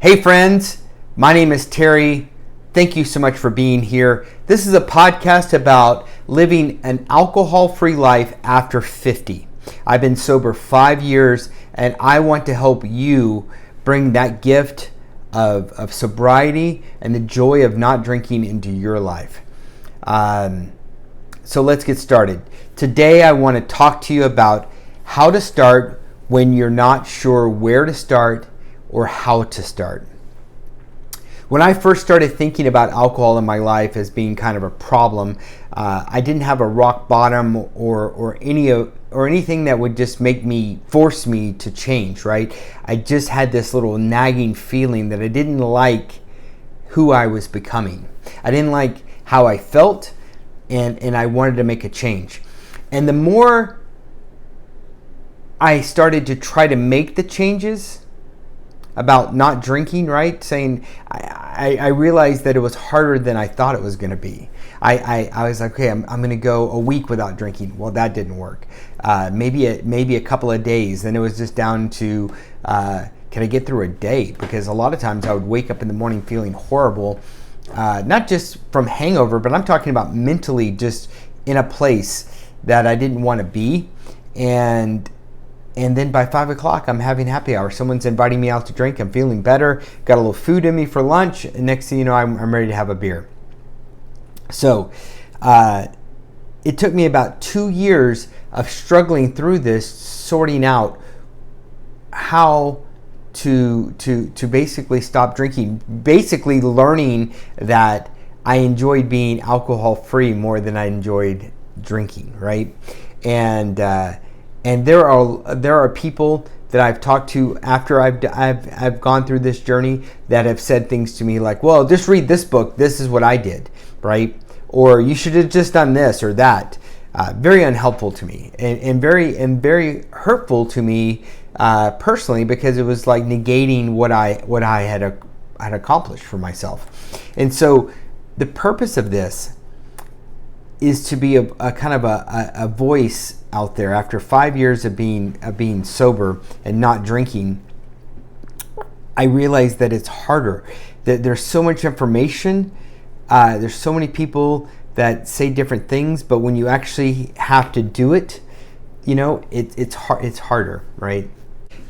Hey friends, my name is Terry. Thank you so much for being here. This is a podcast about living an alcohol-free life after 50. I've been sober 5 years and I want to help you bring that gift of sobriety and the joy of not drinking into your life. So let's get started. Today I want to talk to you about how to start when you're not sure where to start or how to start. When I first started thinking about alcohol in my life as being kind of a problem, I didn't have a rock bottom or anything that would just force me to change, right? I just had this little nagging feeling that I didn't like who I was becoming. I didn't like how I felt, and I wanted to make a change. And the more I started to try to make the changes about not drinking, right? Saying, I realized that it was harder than I thought it was going to be. I was like, okay, I'm going to go a week without drinking. Well, that didn't work. Maybe a couple of days. Then it was just down to, can I get through a day? Because a lot of times I would wake up in the morning feeling horrible, not just from hangover, but I'm talking about mentally just in a place that I didn't want to be. And then by 5 o'clock, I'm having happy hour. Someone's inviting me out to drink. I'm feeling better. Got a little food in me for lunch. And next thing you know, I'm ready to have a beer. So it took me about 2 years of struggling through this, sorting out how to basically stop drinking. Basically learning that I enjoyed being alcohol free more than I enjoyed drinking, right? And there are people that I've talked to after I've gone through this journey that have said things to me like, well, just read this book. This is what I did, right? Or you should have just done this or that. Very unhelpful to me and very hurtful to me personally, because it was like negating what I had accomplished for myself. And so the purpose of this is to be a kind of a voice out there after 5 years of being sober and not drinking. I realized that it's harder, that there's so much information, there's so many people that say different things, but when you actually have to do it, it's harder, right?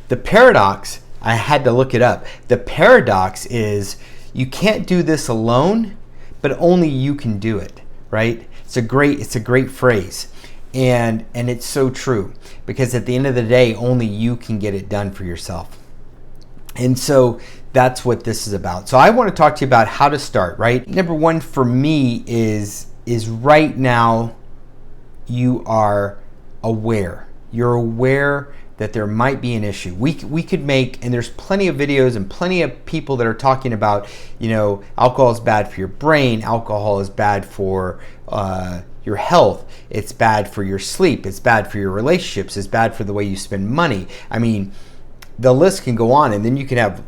The paradox, I had to look it up. The paradox is you can't do this alone, but only you can do it, right? It's a great phrase. And it's so true, because at the end of the day, only you can get it done for yourself. And so that's what this is about. So I want to talk to you about how to start, right? Number one for me is right now you are aware. You're aware that there might be an issue. We could make, and there's plenty of videos and plenty of people that are talking about, alcohol is bad for your brain, alcohol is bad for your health, it's bad for your sleep, it's bad for your relationships, it's bad for the way you spend money. I mean, the list can go on, and then you can have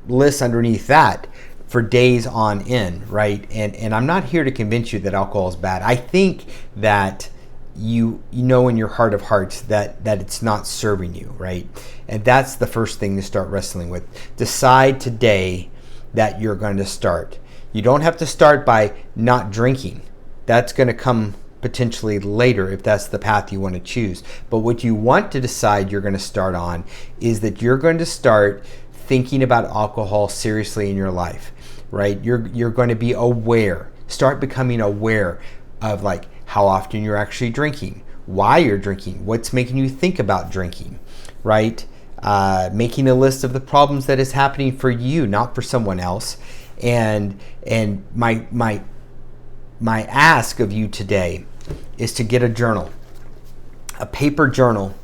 lists underneath that for days on end, right? And I'm not here to convince you that alcohol is bad. I think that you know in your heart of hearts that it's not serving you, right? And that's the first thing to start wrestling with. Decide today that you're going to start. You don't have to start by not drinking. That's going to come potentially later if that's the path you want to choose. But what you want to decide you're going to start on is that you're going to start thinking about alcohol seriously in your life, right? You're going to be aware. Start becoming aware of like how often you're actually drinking, why you're drinking, what's making you think about drinking, right? Making a list of the problems that is happening for you, not for someone else. And my ask of you today is to get a journal, a paper journal,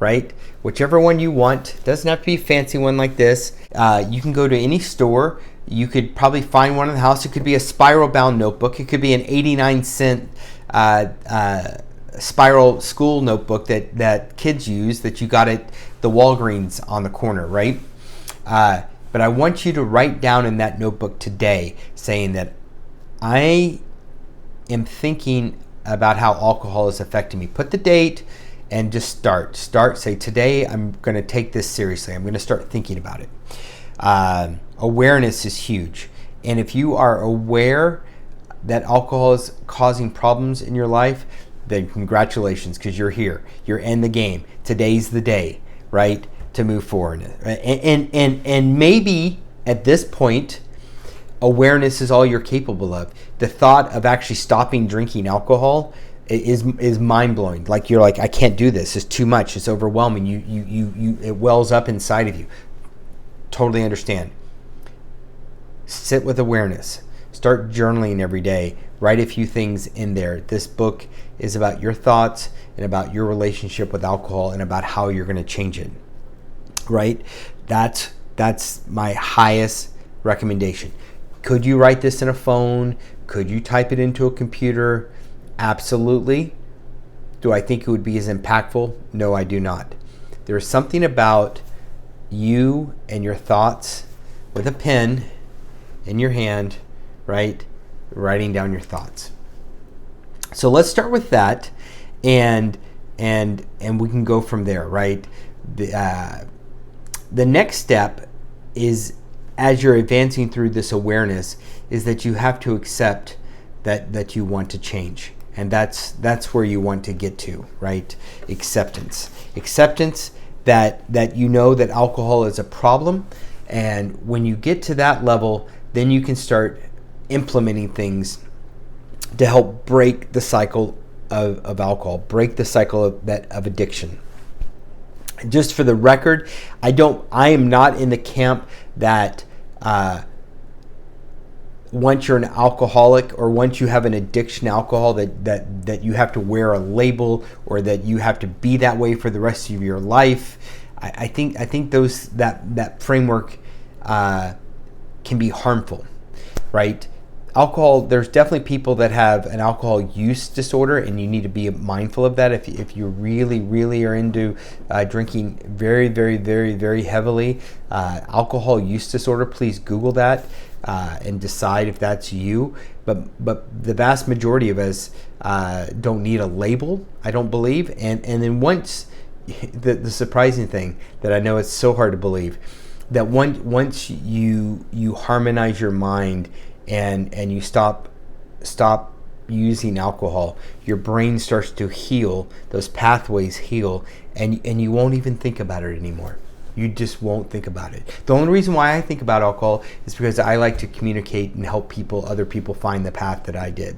right? Whichever one you want. It doesn't have to be a fancy one like this. You can go to any store. You could probably find one in the house. It could be a spiral bound notebook. It could be an 89-cent spiral school notebook that kids use that you got at the Walgreens on the corner, right? But I want you to write down in that notebook today saying that I am thinking about how alcohol is affecting me. Put the date and just start. Say, today I'm going to take this seriously. I'm going to start thinking about it. Awareness is huge. And if you are aware that alcohol is causing problems in your life, then congratulations, because you're here. You're in the game. Today's the day, right, to move forward. And maybe at this point, awareness is all you're capable of. The thought of actually stopping drinking alcohol is mind-blowing. Like, you're like, I can't do this. It's too much. It's overwhelming. It wells up inside of you. Totally understand. Sit with awareness. Start journaling every day. Write a few things in there. This book is about your thoughts and about your relationship with alcohol and about how you're going to change it. Right? That's my highest recommendation. Could you write this in a phone? Could you type it into a computer? Absolutely. Do I think it would be as impactful? No, I do not. There is something about you and your thoughts with a pen in your hand, right? Writing down your thoughts. So let's start with that, and we can go from there, right? The next step is, as you're advancing through this awareness, is that you have to accept that you want to change. And that's where you want to get to, right? Acceptance that you know that alcohol is a problem. And when you get to that level, then you can start implementing things to help break the cycle of alcohol, break the cycle of addiction. Just for the record, I am not in the camp that once you're an alcoholic or once you have an addiction to alcohol that you have to wear a label or that you have to be that way for the rest of your life. I think that framework can be harmful, right? Alcohol, there's definitely people that have an alcohol use disorder, and you need to be mindful of that. If you really, really are into drinking very, very, very, very heavily, alcohol use disorder, please Google that and decide if that's you. But the vast majority of us don't need a label, I don't believe. And then once, the surprising thing that I know it's so hard to believe, that once you harmonize your mind and you stop using alcohol, your brain starts to heal, those pathways heal, and you won't even think about it anymore. You just won't think about it. The only reason why I think about alcohol is because I like to communicate and help other people find the path that I did.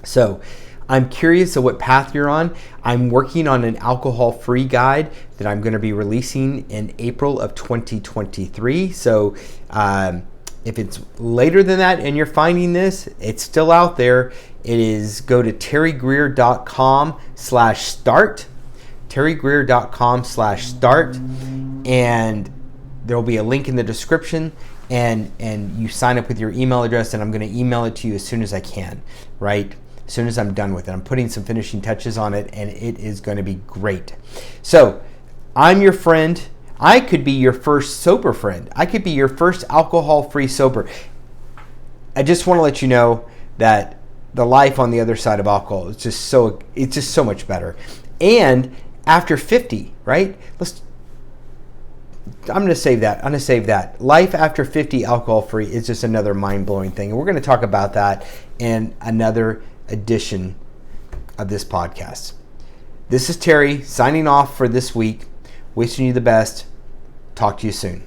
So I'm curious of what path you're on. I'm working on an alcohol-free guide that I'm going to be releasing in April of 2023. So if it's later than that and you're finding this, it's still out there. It is, go to terrygreer.com/start, terrygreer.com/start, and there'll be a link in the description, and you sign up with your email address, and I'm going to email it to you as soon as I can, right? As soon as I'm done with it. I'm putting some finishing touches on it, and it is going to be great. So I'm your friend. I could be your first sober friend. I could be your first alcohol-free sober. I just want to let you know that the life on the other side of alcohol is just so much better. And after 50, right? I'm going to save that. Life after 50 alcohol-free is just another mind-blowing thing. And we're going to talk about that in another edition of this podcast. This is Terry signing off for this week. Wishing you the best. Talk to you soon.